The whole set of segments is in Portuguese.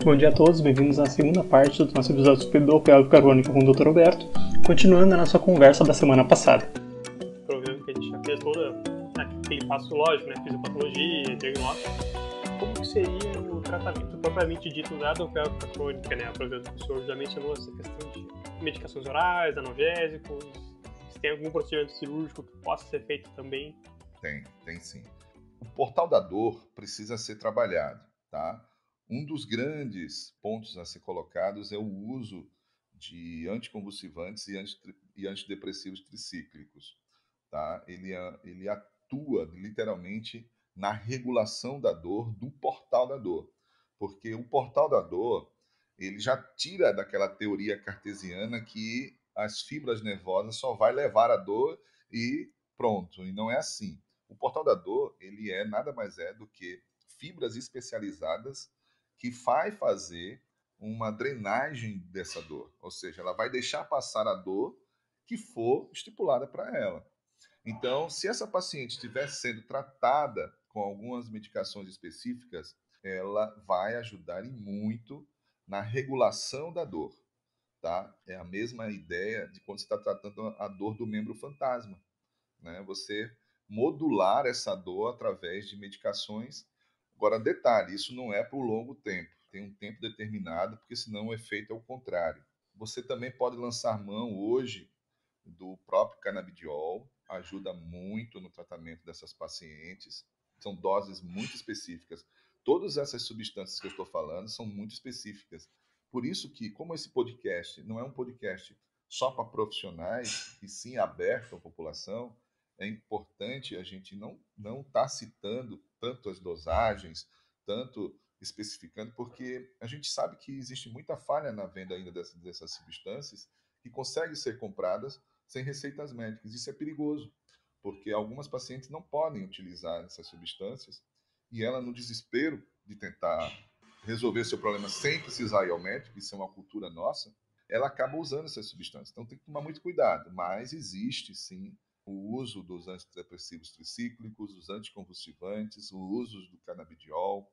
Bom dia a todos, bem-vindos à segunda parte do nosso episódio sobre dor pélvica crônica com o Dr. Roberto, continuando a nossa conversa da semana passada. Programa que a gente já fez todo aquele passo lógico, né? Fisiopatologia, diagnóstico. Como que seria o tratamento propriamente dito da dor pélvica crônica, né? Por exemplo, o senhor já mencionou essa questão de medicações orais, analgésicos, se tem algum procedimento cirúrgico que possa ser feito também? Tem sim. O portal da dor precisa ser trabalhado, tá? Um dos grandes pontos a ser colocados é o uso de anticonvulsivantes e antidepressivos tricíclicos, tá? Ele atua literalmente na regulação da dor do portal da dor, porque o portal da dor ele já tira daquela teoria cartesiana que as fibras nervosas só vai levar a dor e pronto, e não é assim. O portal da dor ele é nada mais é do que fibras especializadas que vai fazer uma drenagem dessa dor, ou seja, ela vai deixar passar a dor que for estipulada para ela. Então, se essa paciente estiver sendo tratada com algumas medicações específicas, ela vai ajudar em muito na regulação da dor, tá? É a mesma ideia de quando você está tratando a dor do membro fantasma, né? Você modular essa dor através de medicações. Agora, detalhe, isso não é por longo tempo, tem um tempo determinado, porque senão o efeito é o contrário. Você também pode lançar mão hoje do próprio canabidiol, ajuda muito no tratamento dessas pacientes. São doses muito específicas. Todas essas substâncias que eu estou falando são muito específicas. Por isso que, como esse podcast não é um podcast só para profissionais, e sim aberto à população, é importante a gente não estar citando tanto as dosagens, tanto especificando, porque a gente sabe que existe muita falha na venda ainda dessas substâncias que conseguem ser compradas sem receitas médicas. Isso é perigoso, porque algumas pacientes não podem utilizar essas substâncias e ela, no desespero de tentar resolver seu problema sem precisar ir ao médico, isso é uma cultura nossa, ela acaba usando essas substâncias. Então tem que tomar muito cuidado, mas existe sim o uso dos antidepressivos tricíclicos, os anticonvulsivantes, o uso do canabidiol.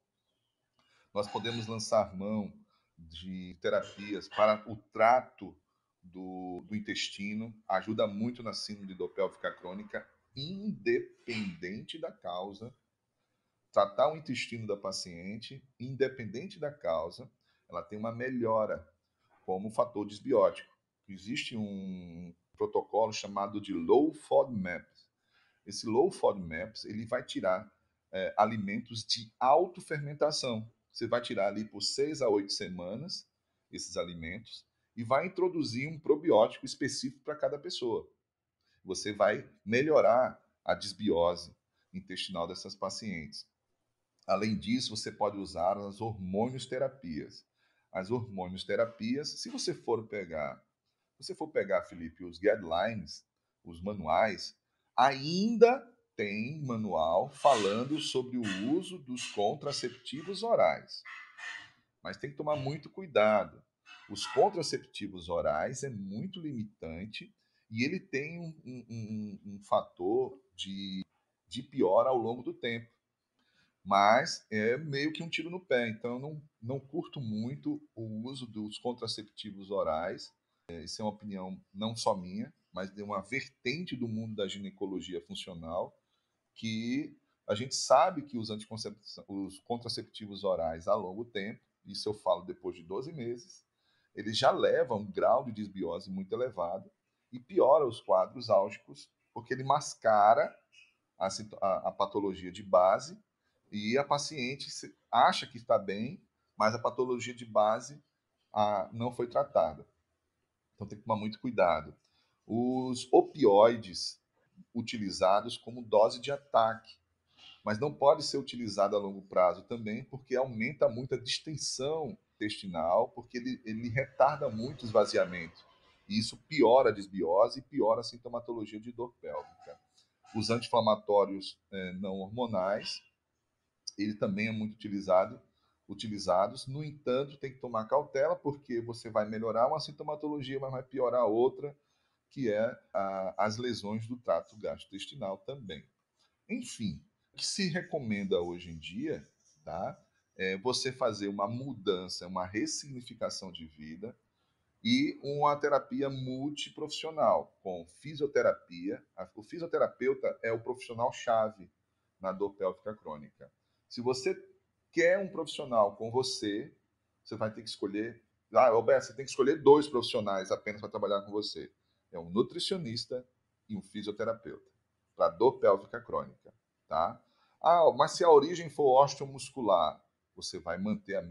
Nós podemos lançar mão de terapias para o trato do intestino, ajuda muito na síndrome de dor pélvica crônica, independente da causa. Tratar o intestino da paciente, independente da causa, ela tem uma melhora como fator desbiótico. Existe um protocolo chamado de Low FODMAPs. Esse Low FODMAPs ele vai tirar alimentos de autofermentação. Você vai tirar ali por 6 a 8 semanas esses alimentos e vai introduzir um probiótico específico para cada pessoa. Você vai melhorar a desbiose intestinal dessas pacientes. Além disso, você pode usar as hormônios terapias. As hormônios terapias, se você for pegar, Felipe, os guidelines, os manuais, ainda tem manual falando sobre o uso dos contraceptivos orais. Mas tem que tomar muito cuidado. Os contraceptivos orais é muito limitante e ele tem um fator de piora ao longo do tempo. Mas é meio que um tiro no pé. Então, eu não curto muito o uso dos contraceptivos orais. Isso é uma opinião não só minha, mas de uma vertente do mundo da ginecologia funcional, que a gente sabe que os contraceptivos orais a longo tempo, isso eu falo depois de 12 meses, eles já levam um grau de desbiose muito elevado e piora os quadros álgicos, porque ele mascara a patologia de base e a paciente acha que está bem, mas a patologia de base não foi tratada. Então tem que tomar muito cuidado. Os opioides utilizados como dose de ataque, mas não pode ser utilizado a longo prazo também, porque aumenta muito a distensão intestinal, porque ele retarda muito o esvaziamento. E isso piora a desbiose e piora a sintomatologia de dor pélvica. Os anti-inflamatórios não hormonais, ele também é muito utilizados. No entanto, tem que tomar cautela, porque você vai melhorar uma sintomatologia, mas vai piorar outra, que é as lesões do trato gastrointestinal também. Enfim, o que se recomenda hoje em dia, tá, você fazer uma mudança, uma ressignificação de vida e uma terapia multiprofissional, com fisioterapia. O fisioterapeuta é o profissional-chave na dor pélvica crônica. Se você quer um profissional com você, você vai ter que escolher. Roberto, você tem que escolher 2 profissionais apenas para trabalhar com você. É um nutricionista e um fisioterapeuta para dor pélvica crônica, tá? Mas se a origem for osteomuscular, você vai manter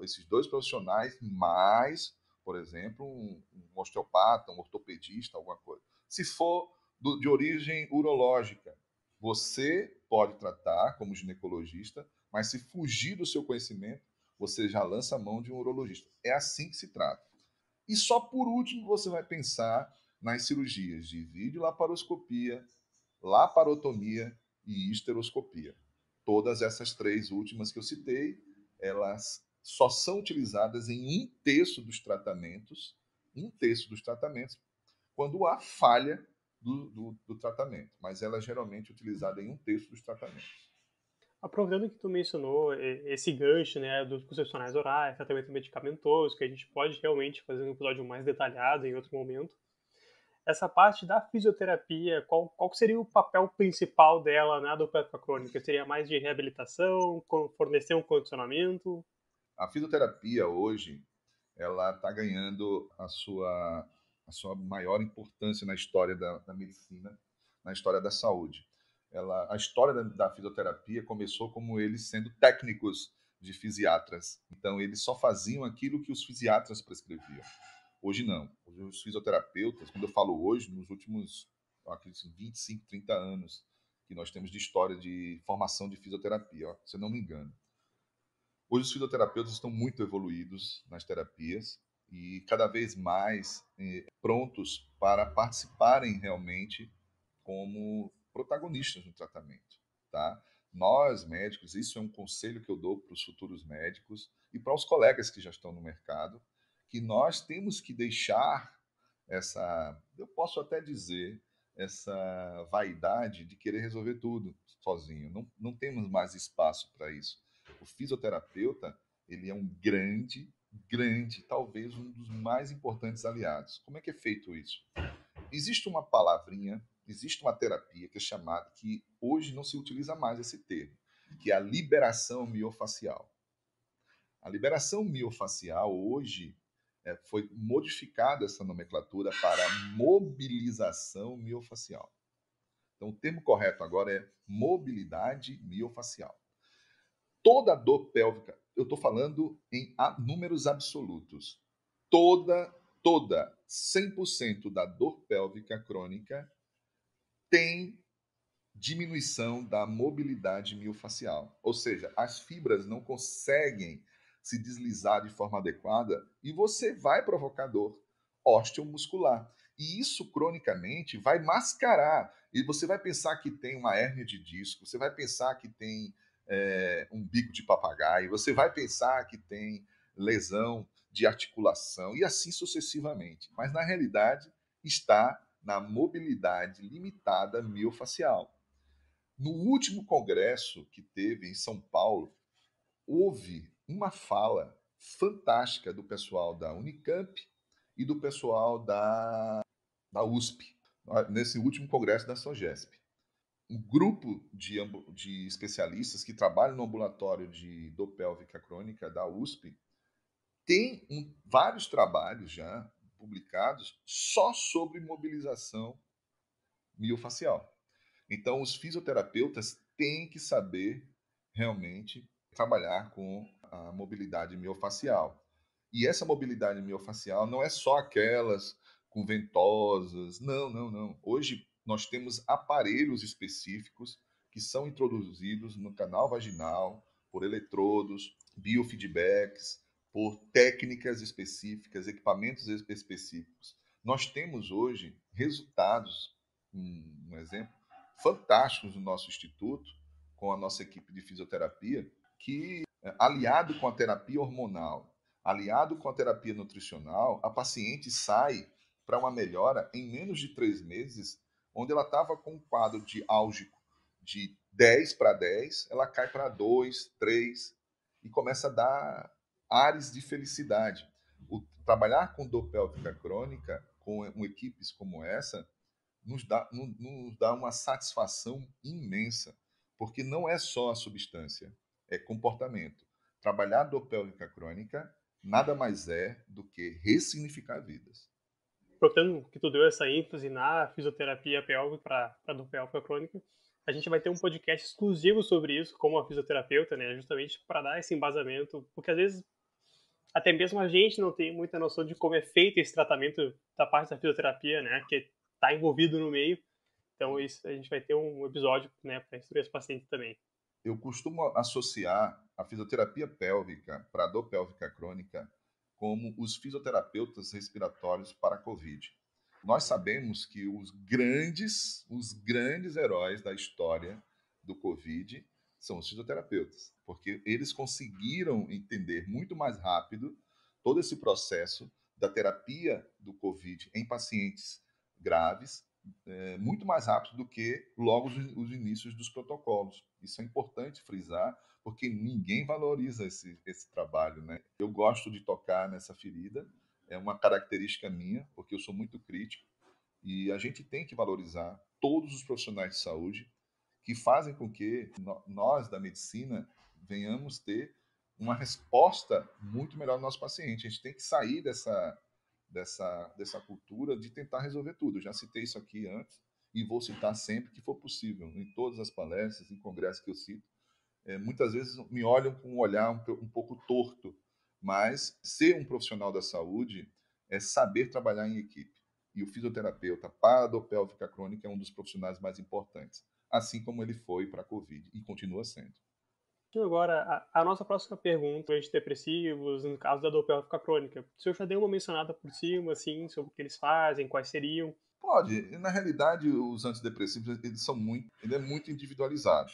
esses 2 profissionais mais, por exemplo, um osteopata, um ortopedista, alguma coisa. Se for de origem urológica, você pode tratar como ginecologista, mas se fugir do seu conhecimento, você já lança a mão de um urologista. É assim que se trata. E só por último você vai pensar nas cirurgias de videolaparoscopia, laparotomia e histeroscopia. Todas essas 3 últimas que eu citei, elas só são utilizadas em 1/3 dos tratamentos, quando há falha do tratamento, mas ela é geralmente utilizada em 1/3 dos tratamentos. Aproveitando que tu mencionou esse gancho, né, dos concepcionais orais, tratamento medicamentoso, que a gente pode realmente fazer um episódio mais detalhado em outro momento. Essa parte da fisioterapia, qual seria o papel principal dela na dor pélvica crônica? Seria mais de reabilitação, fornecer um condicionamento? A fisioterapia hoje, ela está ganhando a sua maior importância na história da medicina, na história da saúde. A história da fisioterapia começou como eles sendo técnicos de fisiatras. Então, eles só faziam aquilo que os fisiatras prescreviam. Hoje não. Hoje, os fisioterapeutas, quando eu falo hoje, nos últimos 25, 30 anos que nós temos de história de formação de fisioterapia, se eu não me engano. Hoje os fisioterapeutas estão muito evoluídos nas terapias e cada vez mais prontos para participarem realmente como protagonistas no tratamento, tá? Nós, médicos, isso é um conselho que eu dou para os futuros médicos e para os colegas que já estão no mercado, que nós temos que deixar eu posso até dizer, essa vaidade de querer resolver tudo sozinho. Não temos mais espaço para isso. O fisioterapeuta, ele é um grande, talvez um dos mais importantes aliados. Como é que é feito isso? Existe uma palavrinha, existe uma terapia que é chamada, que hoje não se utiliza mais esse termo, que é a liberação miofacial. A liberação miofacial hoje foi modificada essa nomenclatura para mobilização miofacial. Então, o termo correto agora é mobilidade miofacial. Toda dor pélvica, eu estou falando em números absolutos, toda, 100% da dor pélvica crônica tem diminuição da mobilidade miofacial. Ou seja, as fibras não conseguem se deslizar de forma adequada e você vai provocar dor osteomuscular. E isso, cronicamente, vai mascarar. E você vai pensar que tem uma hérnia de disco, você vai pensar que tem um bico de papagaio, você vai pensar que tem lesão de articulação e assim sucessivamente. Mas, na realidade, está na mobilidade limitada miofacial. No último congresso que teve em São Paulo, houve uma fala fantástica do pessoal da Unicamp e do pessoal da USP, nesse último congresso da SOGESP. Um grupo de especialistas que trabalham no ambulatório de dor pélvica crônica da USP tem vários trabalhos já publicados só sobre mobilização miofacial. Então, os fisioterapeutas têm que saber realmente trabalhar com a mobilidade miofacial. E essa mobilidade miofacial não é só aquelas com ventosas. Não, não, não. Hoje nós temos aparelhos específicos que são introduzidos no canal vaginal por eletrodos, biofeedbacks, por técnicas específicas, equipamentos específicos. Nós temos hoje resultados, um exemplo, fantásticos no nosso instituto, com a nossa equipe de fisioterapia, que, aliado com a terapia hormonal, aliado com a terapia nutricional, a paciente sai para uma melhora em menos de 3 meses, onde ela estava com um quadro de álgico de 10 para 10, ela cai para 2, 3, e começa a dar ares de felicidade. Trabalhar com dor pélvica crônica, com equipes como essa, nos dá uma satisfação imensa, porque não é só a substância, é comportamento. Trabalhar a dor pélvica crônica nada mais é do que ressignificar vidas. Aproveitando que tu deu essa ênfase na fisioterapia pélvica para dor pélvica crônica, a gente vai ter um podcast exclusivo sobre isso, como a fisioterapeuta, né? Justamente para dar esse embasamento, porque às vezes até mesmo a gente não tem muita noção de como é feito esse tratamento da parte da fisioterapia, né? Que está envolvido no meio. Então isso a gente vai ter um episódio, né, para instruir os pacientes também. Eu costumo associar a fisioterapia pélvica para a dor pélvica crônica como os fisioterapeutas respiratórios para a COVID. Nós sabemos que os grandes heróis da história do COVID são os fisioterapeutas, porque eles conseguiram entender muito mais rápido todo esse processo da terapia do COVID em pacientes graves, muito mais rápido do que logo os inícios dos protocolos. Isso é importante frisar, porque ninguém valoriza esse trabalho, né? Eu gosto de tocar nessa ferida, é uma característica minha, porque eu sou muito crítico, e a gente tem que valorizar todos os profissionais de saúde que fazem com que nós, da medicina, venhamos ter uma resposta muito melhor no nosso paciente. A gente tem que sair dessa cultura de tentar resolver tudo. Eu já citei isso aqui antes e vou citar sempre que for possível, em todas as palestras, em congressos que eu cito. Muitas vezes me olham com um olhar um pouco torto, mas ser um profissional da saúde é saber trabalhar em equipe. E o fisioterapeuta para a dor pélvica crônica é um dos profissionais mais importantes, assim como ele foi para a Covid e continua sendo. Então, agora, a nossa próxima pergunta, antidepressivos, no caso da dor pélvica crônica. O senhor já deu uma mencionada por cima, assim, sobre o que eles fazem, quais seriam? Pode. Na realidade, os antidepressivos ele é muito individualizado.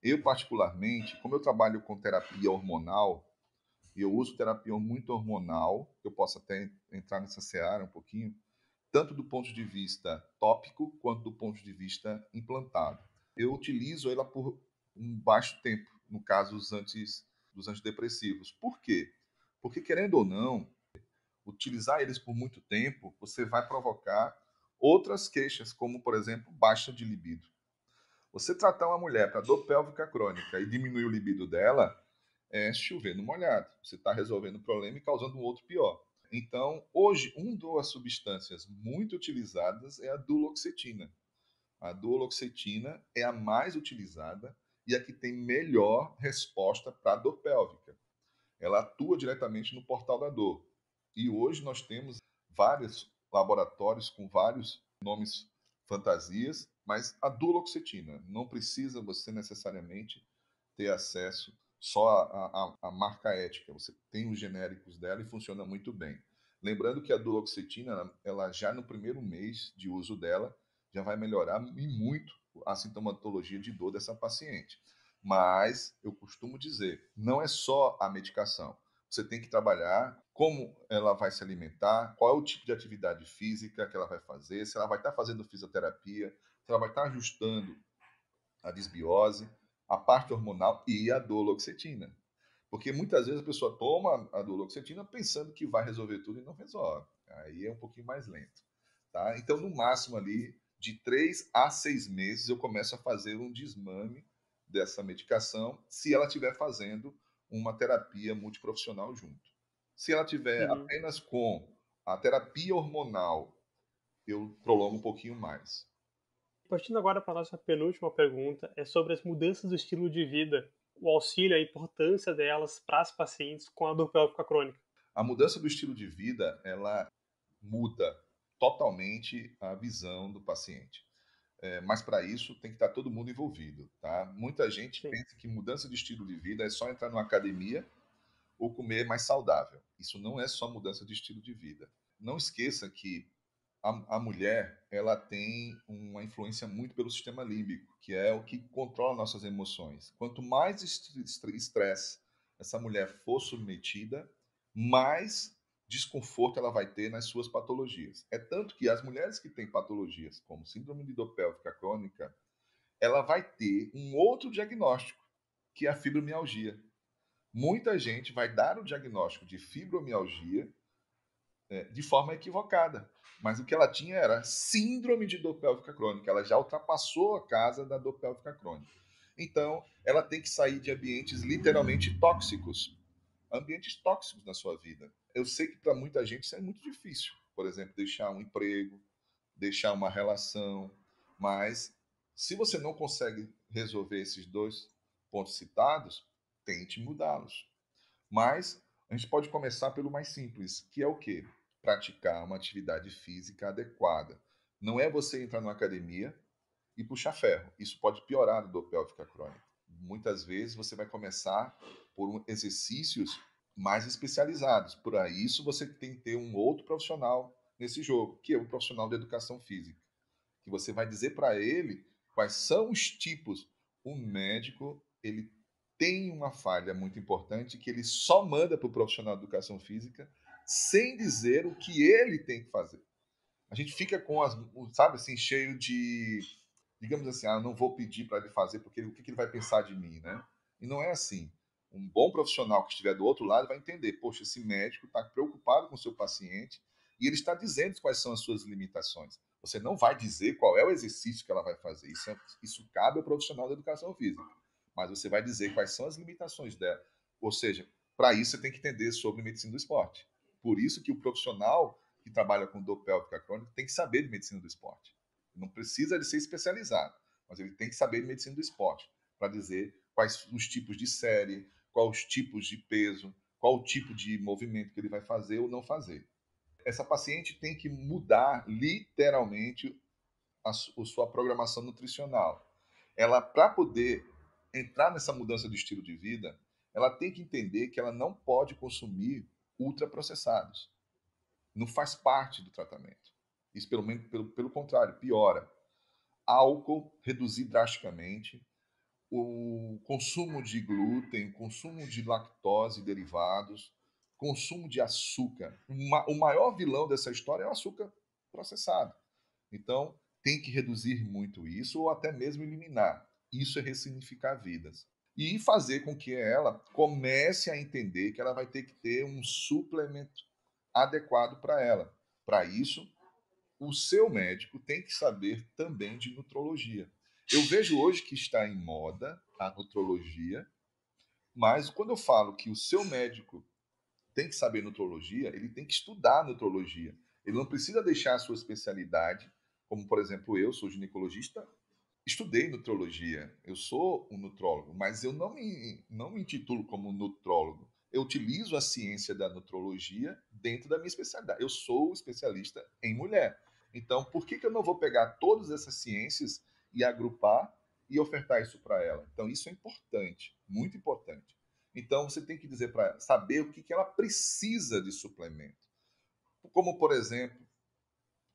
Eu, particularmente, como eu trabalho com terapia hormonal, e eu uso terapia muito hormonal, eu posso até entrar nessa seara um pouquinho, tanto do ponto de vista tópico quanto do ponto de vista implantado. Eu utilizo ela por um baixo tempo, no caso dos antidepressivos. Por quê? Porque, querendo ou não, utilizar eles por muito tempo, você vai provocar outras queixas, como, por exemplo, baixa de libido. Você tratar uma mulher para dor pélvica crônica e diminuir o libido dela é chover no molhado. Você está resolvendo o problema e causando um outro pior. Então, hoje, uma das substâncias muito utilizadas é a duloxetina. A duloxetina é a mais utilizada e a que tem melhor resposta para a dor pélvica. Ela atua diretamente no portal da dor. E hoje nós temos vários laboratórios com vários nomes fantasias, mas a duloxetina não precisa você necessariamente ter acesso só à marca ética. Você tem os genéricos dela e funciona muito bem. Lembrando que a duloxetina, ela já no primeiro mês de uso dela, já vai melhorar e muito a sintomatologia de dor dessa paciente. Mas eu costumo dizer, não é só a medicação. Você tem que trabalhar como ela vai se alimentar, qual é o tipo de atividade física que ela vai fazer, se ela vai estar fazendo fisioterapia, se ela vai estar ajustando a desbiose, a parte hormonal e a duloxetina. Porque muitas vezes a pessoa toma a duloxetina pensando que vai resolver tudo e não resolve. Aí é um pouquinho mais lento. Tá? Então, no máximo ali, de 3 a 6 meses, eu começo a fazer um desmame dessa medicação, se ela estiver fazendo uma terapia multiprofissional junto. Se ela tiver Uhum. apenas com a terapia hormonal, eu prolongo um pouquinho mais. Partindo agora para a nossa penúltima pergunta, é sobre as mudanças do estilo de vida, o auxílio, a importância delas para as pacientes com a dor pélvica crônica. A mudança do estilo de vida, ela muda totalmente a visão do paciente. Mas para isso tem que estar todo mundo envolvido, tá? Muita gente Sim. pensa que mudança de estilo de vida é só entrar numa academia ou comer mais saudável. Isso não é só mudança de estilo de vida. Não esqueça que a mulher, ela tem uma influência muito pelo sistema límbico, que é o que controla nossas emoções. Quanto mais estresse essa mulher for submetida, mais desconforto ela vai ter nas suas patologias. É tanto que as mulheres que têm patologias como síndrome de dor pélvica crônica, ela vai ter um outro diagnóstico, que é a fibromialgia. Muita gente vai dar o diagnóstico de fibromialgia de forma equivocada. Mas o que ela tinha era síndrome de dor pélvica crônica. Ela já ultrapassou a casa da dor pélvica crônica. Então, ela tem que sair de ambientes literalmente tóxicos. Ambientes tóxicos na sua vida. Eu sei que para muita gente isso é muito difícil. Por exemplo, deixar um emprego, deixar uma relação. Mas, se você não consegue resolver esses dois pontos citados, tente mudá-los. Mas a gente pode começar pelo mais simples, que é o quê? Praticar uma atividade física adequada. Não é você entrar numa academia e puxar ferro. Isso pode piorar a dor pélvica crônica. Muitas vezes você vai começar por exercícios mais especializados. Por isso você tem que ter um outro profissional nesse jogo, que é o profissional de educação física, que você vai dizer para ele quais são os tipos. O médico, ele tem uma falha muito importante que ele só manda para o profissional de educação física sem dizer o que ele tem que fazer. A gente fica com sabe assim, cheio de, digamos assim, não vou pedir para ele fazer porque o que ele vai pensar de mim, né? E não é assim. Um bom profissional que estiver do outro lado vai entender, poxa, esse médico está preocupado com o seu paciente e ele está dizendo quais são as suas limitações. Você não vai dizer qual é o exercício que ela vai fazer. Isso cabe ao profissional da educação física. Mas você vai dizer quais são as limitações dela. Ou seja, para isso você tem que entender sobre medicina do esporte. Por isso que o profissional que trabalha com dor pélvica crônica tem que saber de medicina do esporte. Não precisa de ser especializado, mas ele tem que saber de medicina do esporte para dizer quais os tipos de série, quais os tipos de peso, qual o tipo de movimento que ele vai fazer ou não fazer. Essa paciente tem que mudar literalmente a sua programação nutricional. Ela, para poder entrar nessa mudança de estilo de vida, ela tem que entender que ela não pode consumir ultraprocessados. Não faz parte do tratamento. Isso, pelo contrário, piora. Álcool, reduzir drasticamente. O consumo de glúten, consumo de lactose e derivados, consumo de açúcar. O maior vilão dessa história é o açúcar processado. Então, tem que reduzir muito isso ou até mesmo eliminar. Isso é ressignificar vidas. E fazer com que ela comece a entender que ela vai ter que ter um suplemento adequado para ela. Para isso, o seu médico tem que saber também de nutrologia. Eu vejo hoje que está em moda a nutrologia, mas quando eu falo que o seu médico tem que saber nutrologia, ele tem que estudar nutrologia. Ele não precisa deixar a sua especialidade, como por exemplo eu sou ginecologista, estudei nutrologia, eu sou um nutrólogo, mas eu não me intitulo como nutrólogo. Eu utilizo a ciência da nutrologia dentro da minha especialidade. Eu sou especialista em mulher. Então, por que eu não vou pegar todas essas ciências e agrupar e ofertar isso para ela? Então, isso é importante, muito importante. Então, você tem que dizer para ela, saber o que ela precisa de suplemento. Como, por exemplo,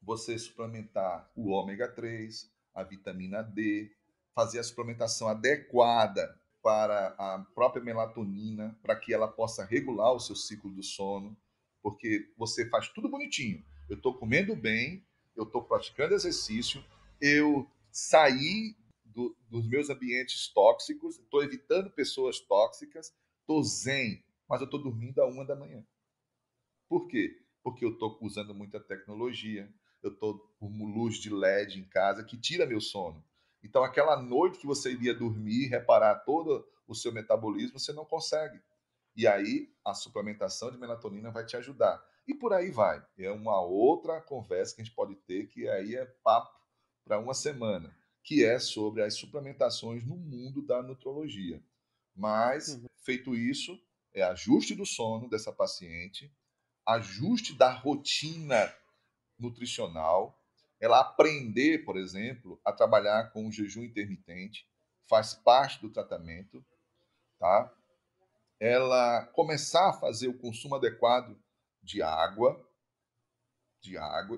você suplementar o ômega 3, a vitamina D, fazer a suplementação adequada para a própria melatonina, para que ela possa regular o seu ciclo do sono, porque você faz tudo bonitinho. Eu estou comendo bem, eu estou praticando exercício, eu saí dos meus ambientes tóxicos, estou evitando pessoas tóxicas, estou zen, mas eu estou dormindo à 1 da manhã. Por quê? Porque eu estou usando muita tecnologia, eu estou com luz de LED em casa que tira meu sono. Então, aquela noite que você iria dormir, reparar todo o seu metabolismo, você não consegue. E aí, a suplementação de melatonina vai te ajudar. E por aí vai. É uma outra conversa que a gente pode ter, que aí é papo para uma semana, que é sobre as suplementações no mundo da nutrologia. Mas, feito isso, é ajuste do sono dessa paciente, ajuste da rotina nutricional, ela aprender, por exemplo, a trabalhar com o jejum intermitente, faz parte do tratamento, tá? Ela começar a fazer o consumo adequado de água,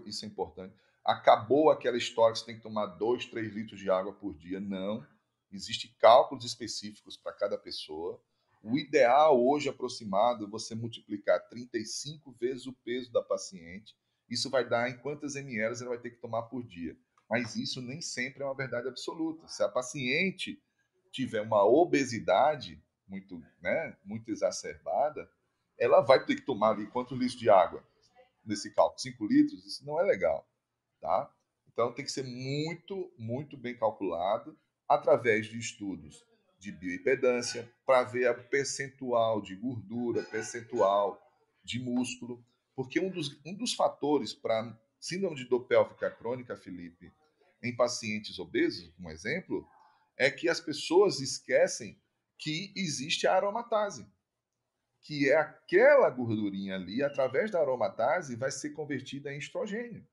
isso é importante. Acabou aquela história que você tem que tomar 2, 3 litros de água por dia. Não. Existem cálculos específicos para cada pessoa. O ideal hoje aproximado é você multiplicar 35 vezes o peso da paciente. Isso vai dar em quantas ml ela vai ter que tomar por dia. Mas isso nem sempre é uma verdade absoluta. Se a paciente tiver uma obesidade, né, muito exacerbada, ela vai ter que tomar ali quantos litros de água nesse cálculo? 5 litros? Isso não é legal, tá? Então tem que ser muito, muito bem calculado através de estudos de bioimpedância para ver a percentual de gordura, percentual de músculo, porque um dos fatores para síndrome de dor pélvica crônica, Felipe, em pacientes obesos, um exemplo, é que as pessoas esquecem que existe a aromatase, que é aquela gordurinha ali, através da aromatase, vai ser convertida em estrogênio.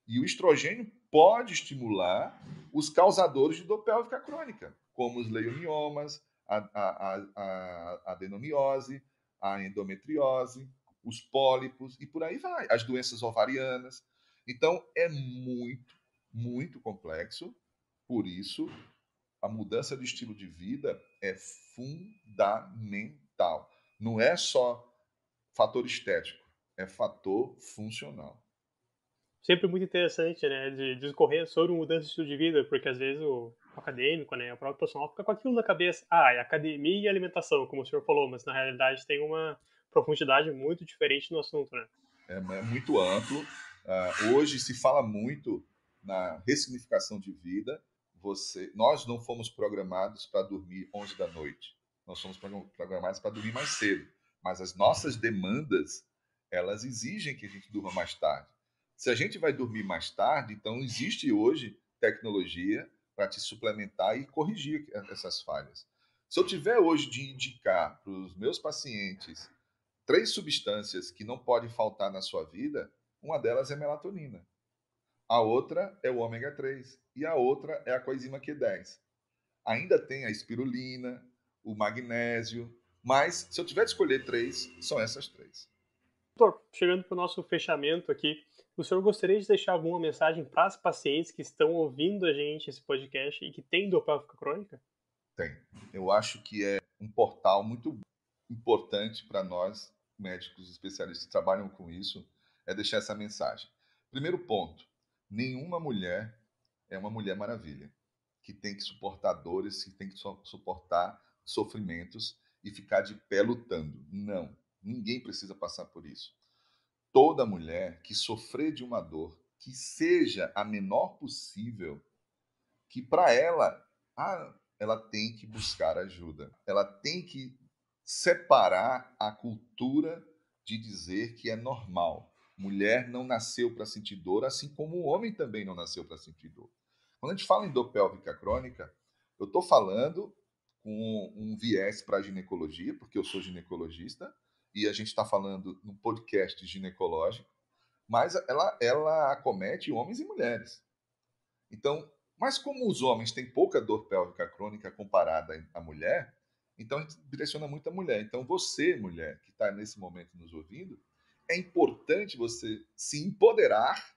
E o estrogênio pode estimular os causadores de dor pélvica crônica, como os leioniomas, a adenomiose, a endometriose, os pólipos e por aí vai, as doenças ovarianas. Então, é muito, muito complexo. Por isso, a mudança de estilo de vida é fundamental. Não é só fator estético, é fator funcional. Sempre muito interessante, né, de discorrer sobre mudança de estilo de vida, porque às vezes o acadêmico, né, o próprio profissional fica com aquilo na cabeça, é academia e alimentação, como o senhor falou, mas na realidade tem uma profundidade muito diferente no assunto, né? É muito amplo. Hoje se fala muito na ressignificação de vida. Nós não fomos programados para dormir 11 da noite. Nós fomos programados para dormir mais cedo. Mas as nossas demandas, elas exigem que a gente durma mais tarde. Se a gente vai dormir mais tarde, então existe hoje tecnologia para te suplementar e corrigir essas falhas. Se eu tiver hoje de indicar para os meus pacientes 3 substâncias que não podem faltar na sua vida, uma delas é melatonina. A outra é o ômega 3 e a outra é a coenzima Q10. Ainda tem a espirulina, o magnésio, mas se eu tiver de escolher 3, são essas 3. Doutor, chegando para o nosso fechamento aqui, o senhor gostaria de deixar alguma mensagem para as pacientes que estão ouvindo a gente esse podcast e que têm dor pélvica crônica? Tem. Eu acho que é um portal muito importante para nós, médicos especialistas que trabalham com isso, é deixar essa mensagem. Primeiro ponto, nenhuma mulher é uma mulher maravilha, que tem que suportar dores, que tem que suportar sofrimentos e ficar de pé lutando. Não, ninguém precisa passar por isso. Toda mulher que sofrer de uma dor, que seja a menor possível, que para ela tem que buscar ajuda. Ela tem que separar a cultura de dizer que é normal. Mulher não nasceu para sentir dor, assim como o homem também não nasceu para sentir dor. Quando a gente fala em dor pélvica crônica, eu estou falando com um viés para a ginecologia, porque eu sou ginecologista, e a gente está falando num podcast ginecológico, mas ela acomete homens e mulheres. Então, mas como os homens têm pouca dor pélvica crônica comparada à mulher, então a gente direciona muito a mulher. Então você, mulher, que está nesse momento nos ouvindo, é importante você se empoderar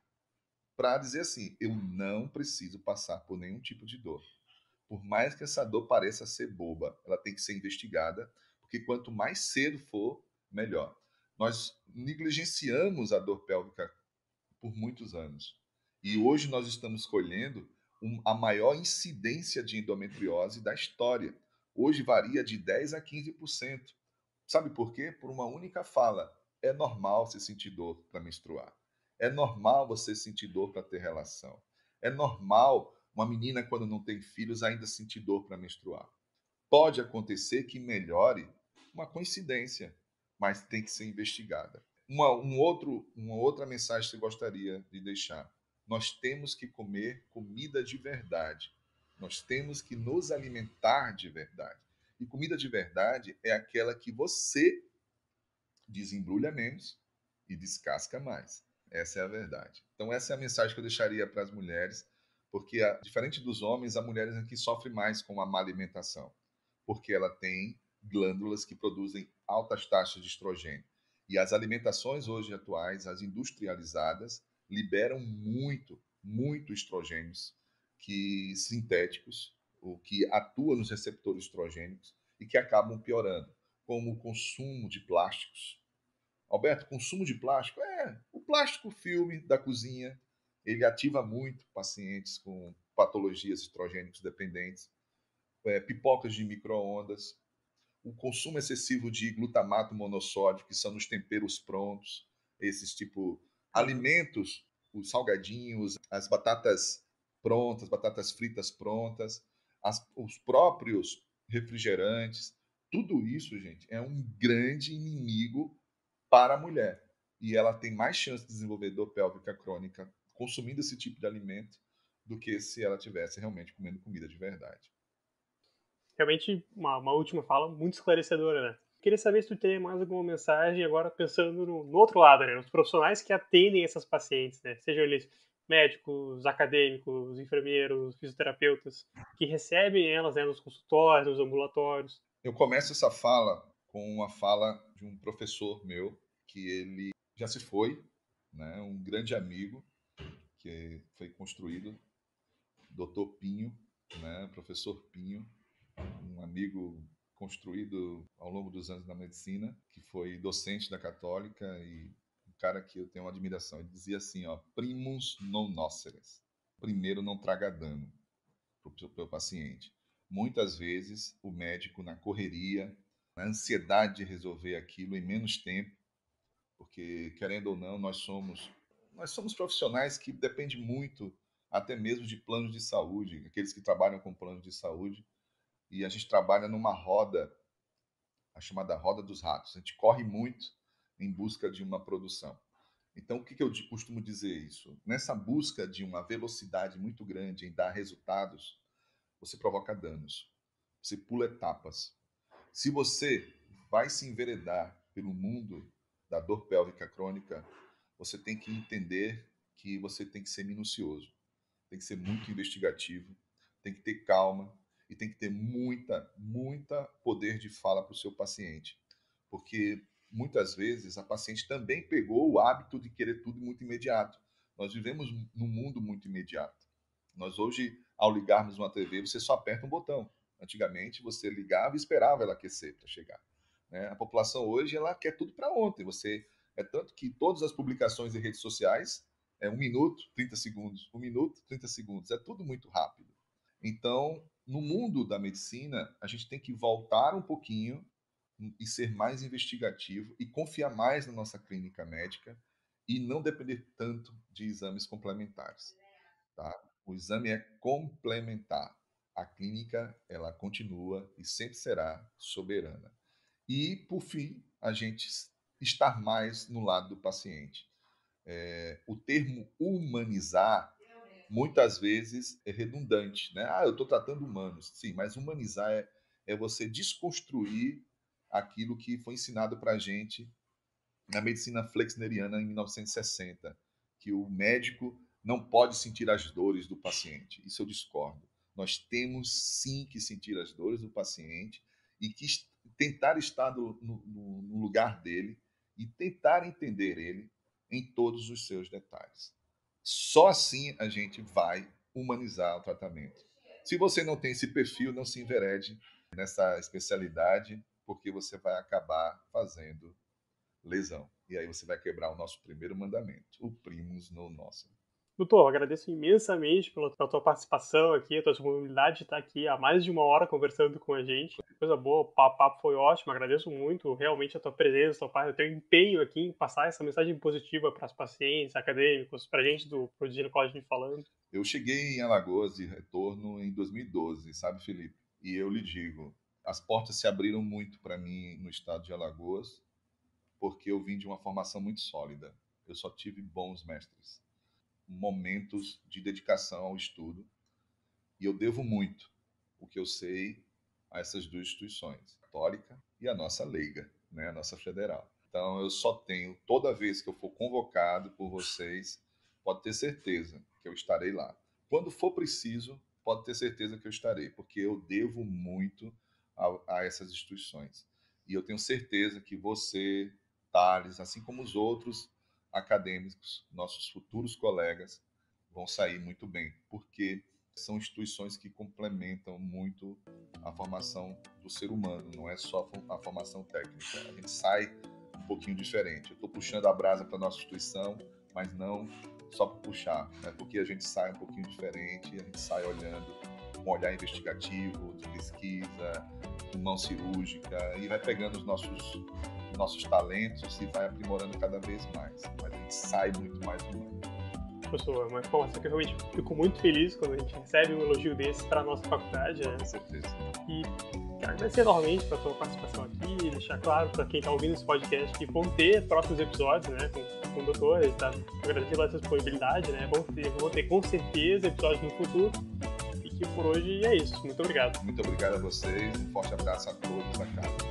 para dizer assim: eu não preciso passar por nenhum tipo de dor. Por mais que essa dor pareça ser boba, ela tem que ser investigada, porque quanto mais cedo for, melhor. Nós negligenciamos a dor pélvica por muitos anos. E hoje nós estamos colhendo a maior incidência de endometriose da história. Hoje varia de 10 a 15%. Sabe por quê? Por uma única fala. É normal você sentir dor para menstruar. É normal você sentir dor para ter relação. É normal uma menina, quando não tem filhos, ainda sentir dor para menstruar. Pode acontecer que melhore, uma coincidência, mas tem que ser investigada. Uma outra mensagem que eu gostaria de deixar. Nós temos que comer comida de verdade. Nós temos que nos alimentar de verdade. E comida de verdade é aquela que você desembrulha menos e descasca mais. Essa é a verdade. Então, essa é a mensagem que eu deixaria para as mulheres, porque, diferente dos homens, a mulher é que sofre mais com a má alimentação, porque ela tem glândulas que produzem altas taxas de estrogênio. E as alimentações hoje atuais, as industrializadas, liberam muito, muito estrogênios sintéticos, o que atua nos receptores estrogênicos e que acabam piorando, como o consumo de plásticos. Alberto, consumo de plástico? O plástico filme da cozinha, ele ativa muito pacientes com patologias estrogênicos dependentes, pipocas de micro-ondas. o consumo excessivo de glutamato monossódico, que são nos temperos prontos, esses tipo alimentos, os salgadinhos, as batatas prontas, batatas fritas prontas, os próprios refrigerantes, tudo isso, gente, é um grande inimigo para a mulher. E ela tem mais chance de desenvolver dor pélvica crônica consumindo esse tipo de alimento do que se ela tivesse realmente comendo comida de verdade. Realmente, uma última fala muito esclarecedora, né? Queria saber se tu tem mais alguma mensagem agora pensando no outro lado, né? Nos profissionais que atendem essas pacientes, né? Sejam eles médicos, acadêmicos, enfermeiros, fisioterapeutas, que recebem elas, né, nos consultórios, nos ambulatórios. Eu começo essa fala com uma fala de um professor meu, que ele já se foi, né? Um grande amigo que foi construído, Dr. Pinho, né? Professor Pinho, um amigo construído ao longo dos anos na medicina, que foi docente da Católica e um cara que eu tenho uma admiração. Ele dizia assim, ó, primus non noceres. Primeiro, não traga dano para o paciente. Muitas vezes, o médico, na correria, na ansiedade de resolver aquilo em menos tempo, porque, querendo ou não, nós somos profissionais que dependem muito até mesmo de planos de saúde, aqueles que trabalham com planos de saúde, e a gente trabalha numa roda, a chamada roda dos ratos. A gente corre muito em busca de uma produção. Então, o que eu costumo dizer isso? Nessa busca de uma velocidade muito grande em dar resultados, você provoca danos. Você pula etapas. Se você vai se enveredar pelo mundo da dor pélvica crônica, você tem que entender que você tem que ser minucioso, tem que ser muito investigativo, tem que ter calma e tem que ter muita poder de fala para o seu paciente. Porque muitas vezes a paciente também pegou o hábito de querer tudo muito imediato. Nós vivemos num mundo muito imediato. Nós hoje, ao ligarmos uma TV, você só aperta um botão. Antigamente, você ligava e esperava ela aquecer para chegar. Né? A população hoje, ela quer tudo para ontem. É tanto que todas as publicações em redes sociais é 1 minuto, 30 segundos. 1 minuto, 30 segundos. É tudo muito rápido. Então, no mundo da medicina, a gente tem que voltar um pouquinho e ser mais investigativo e confiar mais na nossa clínica médica e não depender tanto de exames complementares. Tá? O exame é complementar. A clínica, ela continua e sempre será soberana. E, por fim, a gente estar mais no lado do paciente. O termo humanizar, muitas vezes, é redundante. Né? Eu estou tratando humanos. Sim, mas humanizar é você desconstruir aquilo que foi ensinado para a gente na medicina flexneriana em 1960, que o médico não pode sentir as dores do paciente. Isso eu discordo. Nós temos sim que sentir as dores do paciente e que tentar estar no lugar dele e tentar entender ele em todos os seus detalhes. Só assim a gente vai humanizar o tratamento. Se você não tem esse perfil, não se enverede nessa especialidade, porque você vai acabar fazendo lesão. E aí você vai quebrar o nosso primeiro mandamento, o primus non nocere. Doutor, agradeço imensamente pela tua participação aqui, a tua disponibilidade de estar aqui há mais de uma hora conversando com a gente. Coisa boa, o papo foi ótimo, agradeço muito realmente a tua presença, o teu empenho aqui em passar essa mensagem positiva para as pacientes, acadêmicos, para a gente do Ginecologia Falando. Eu cheguei em Alagoas de retorno em 2012, sabe, Felipe? E eu lhe digo, as portas se abriram muito para mim no estado de Alagoas, porque eu vim de uma formação muito sólida. Eu só tive bons mestres, momentos de dedicação ao estudo, e eu devo muito o que eu sei a essas duas instituições, a católica e a nossa leiga, né, a nossa federal. Então eu só tenho, toda vez que eu for convocado por vocês, pode ter certeza que eu estarei lá. Quando for preciso, pode ter certeza que eu estarei, porque eu devo muito a essas instituições. E eu tenho certeza que você, Thales, assim como os outros acadêmicos, nossos futuros colegas, vão sair muito bem, porque são instituições que complementam muito a formação do ser humano, não é só a formação técnica. A gente sai um pouquinho diferente. Eu estou puxando a brasa para a nossa instituição, mas não só para puxar, né? Porque a gente sai um pouquinho diferente, a gente sai olhando com olhar investigativo, de pesquisa, com mão cirúrgica, e vai pegando os nossos talentos e vai aprimorando cada vez mais. Mas a gente sai muito mais do mundo. Professor, uma informação que eu realmente fico muito feliz quando a gente recebe um elogio desse para a nossa faculdade. Com certeza. E quero agradecer enormemente pela sua participação aqui e deixar claro para quem está ouvindo esse podcast que vão ter próximos episódios, né, com o doutor. Ele está agradecendo pela disponibilidade, né? Vão ter com certeza episódios no futuro. E que por hoje é isso. Muito obrigado. Muito obrigado a vocês. Um forte abraço a todos da casa.